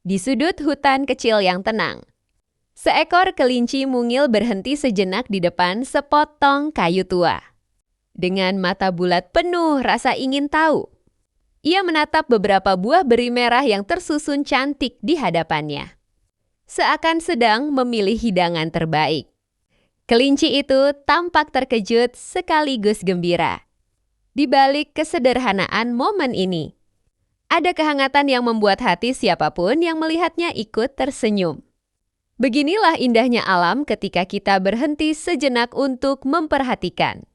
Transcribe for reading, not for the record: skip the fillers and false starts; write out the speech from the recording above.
Di sudut hutan kecil yang tenang, seekor kelinci mungil berhenti sejenak di depan sepotong kayu tua. Dengan mata bulat penuh rasa ingin tahu, ia menatap beberapa buah beri merah yang tersusun cantik di hadapannya. Seakan sedang memilih hidangan terbaik. Kelinci itu tampak terkejut sekaligus gembira. Di balik kesederhanaan momen ini, ada kehangatan yang membuat hati siapapun yang melihatnya ikut tersenyum. Beginilah indahnya alam ketika kita berhenti sejenak untuk memperhatikan.